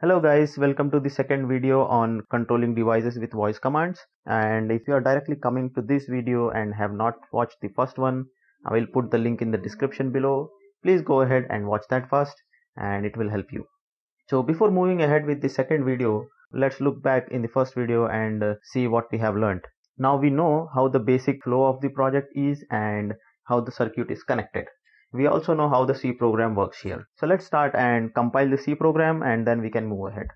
Hello guys, welcome to the second video on controlling devices with voice commands. And if you are directly coming to this video and have not watched the first one, I will put the link in the description below. Please go ahead and watch that first and it will help you. So before moving ahead with the second video, let's look back in the first video and see what we have learned. Now we know how the basic flow of the project is and how the circuit is connected. We also know how the C program works here. So let's start and compile the C program and then we can move ahead.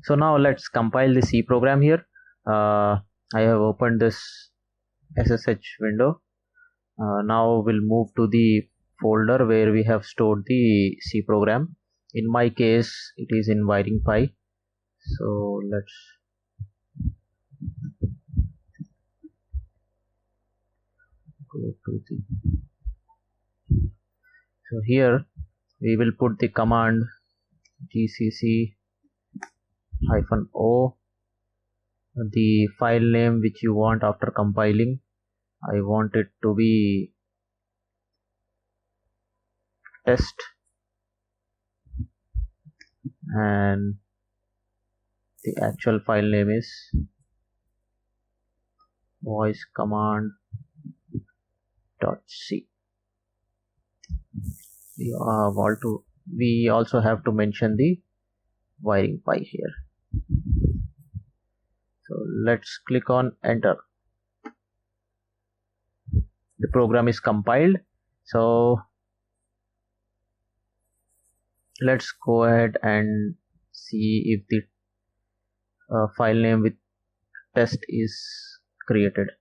So now let's compile the C program here. I have opened this SSH window. Now we'll move to the folder where we have stored the C program. In my case, it is in WiringPy. So let's go to the. So here we will put the command gcc-o, the file name which you want after compiling. I want it to be test, and the actual file name is voice command.c. We also have to mention the WiringPy here. So let's click on enter. The program is compiled. So let's go ahead and see if the file name with test is created.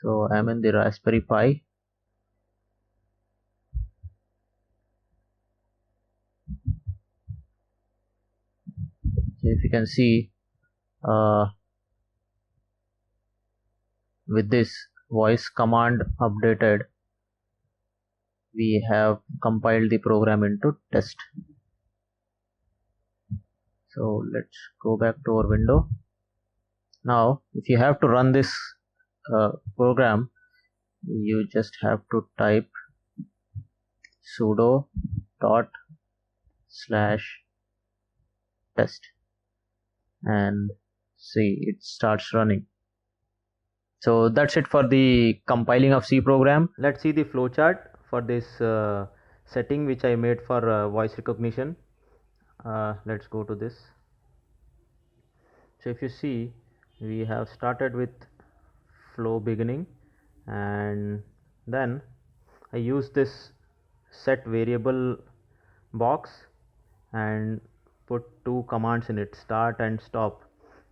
So I'm in the Raspberry Pi. So if you can see, with this voice command updated, we have compiled the program into test. So let's go back to our window. Now if you have to run this program, you just have to type sudo./test and see it starts running. So that's it for the compiling of C program. Let's see the flowchart for this setting which I made for voice recognition. Let's go to this. So if you see, we have started with flow beginning, and then I use this set variable box and put two commands in it, start and stop,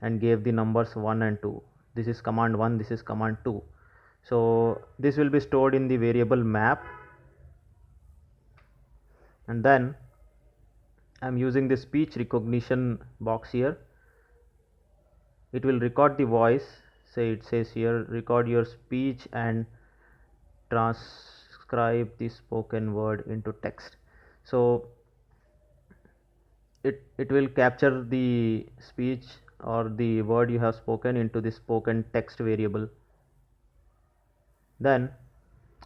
and gave the numbers 1 and 2. This is command 1, this is command 2. So this will be stored in the variable map, and then I'm using the speech recognition box here. It will record the voice. Say it says here, record your speech and transcribe the spoken word into text. So it will capture the speech or the word you have spoken into the spoken text variable. Then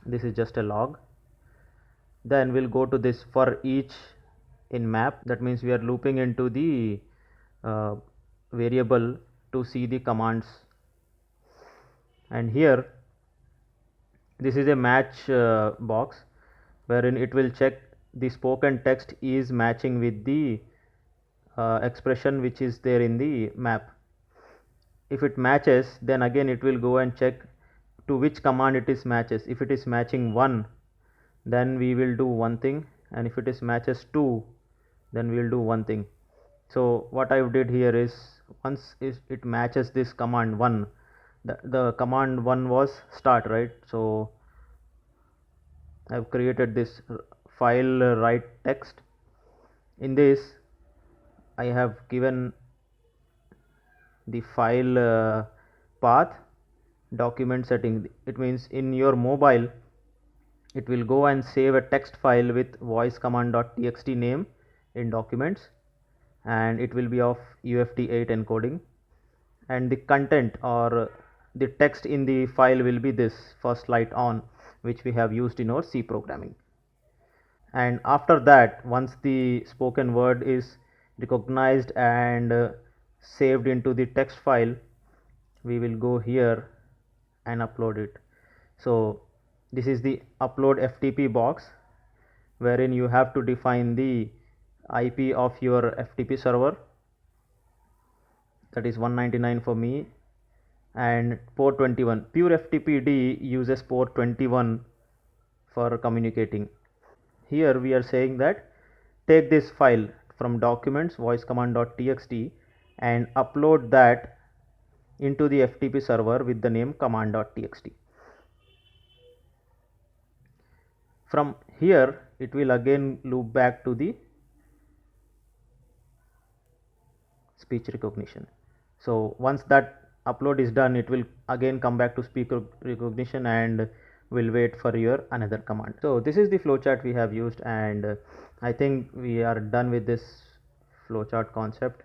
this is just a log. Then we'll go to this for each in map. That means we are looping into the variable to see the commands. And here this is a match box wherein it will check the spoken text is matching with the expression which is there in the map. If it matches, then again it will go and check to which command it is matches. If it is matching 1, then we will do one thing, and if it is matches 2, then we will do one thing. So what I did here is, once it matches this command 1, the command 1 was start, right? So I've created this file write text. In this I have given the file path document setting. It means in your mobile it will go and save a text file with voice command.txt name in documents, and it will be of UFT8 encoding, and the content or the text in the file will be this first light on, which we have used in our C programming. And after that, once the spoken word is recognized and saved into the text file, we will go here and upload it. So this is the upload FTP box, wherein you have to define the IP of your FTP server, that is 199 for me, and port 21. Pure FTPD uses port 21 for communicating. Here we are saying that take this file from documents voicecommand.txt and upload that into the FTP server with the name command.txt. From here it will again loop back to the speech recognition. So once that upload is done, it will again come back to speech recognition and will wait for your another command. So this is the flowchart we have used, and I think we are done with this flowchart concept.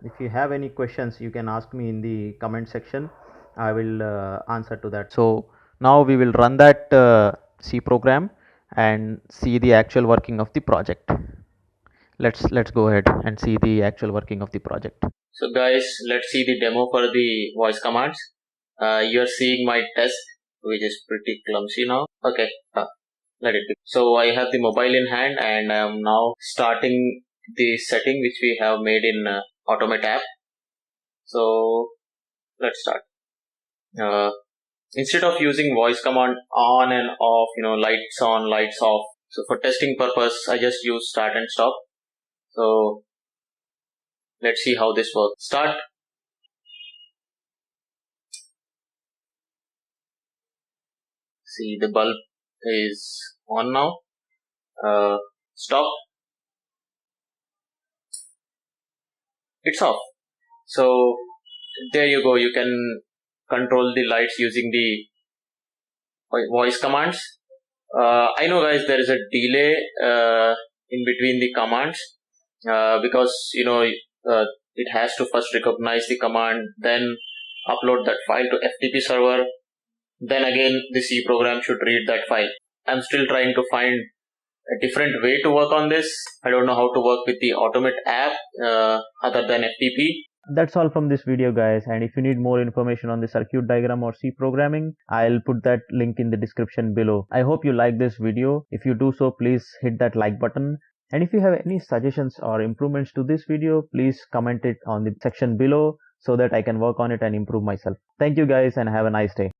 If you have any questions, you can ask me in the comment section. I will answer to that. So now we will run that C program and see the actual working of the project. Let's go ahead and see the actual working of the project. So guys, let's see the demo for the voice commands. You're seeing my test, which is pretty clumsy now. Okay, let it be. So I have the mobile in hand and I'm now starting the setting which we have made in Automate app. So let's start. Instead of using voice command on and off, lights on, lights off. So for testing purpose, I just use start and stop. So let's see how this works. Start. See, the bulb is on now. Stop. It's off. So there you go. You can control the lights using the voice commands. I know guys, there is a delay in between the commands because it has to first recognize the command, then upload that file to FTP server, then again the C program should read that file. I'm still trying to find a different way to work on this. I don't know how to work with the Automate app other than FTP. That's all from this video guys, and if you need more information on the circuit diagram or C programming, I'll put that link in the description below. I hope you like this video. If you do so, please hit that like button, and if you have any suggestions or improvements to this video, please comment it on the section below so that I can work on it and improve myself. Thank you guys and have a nice day.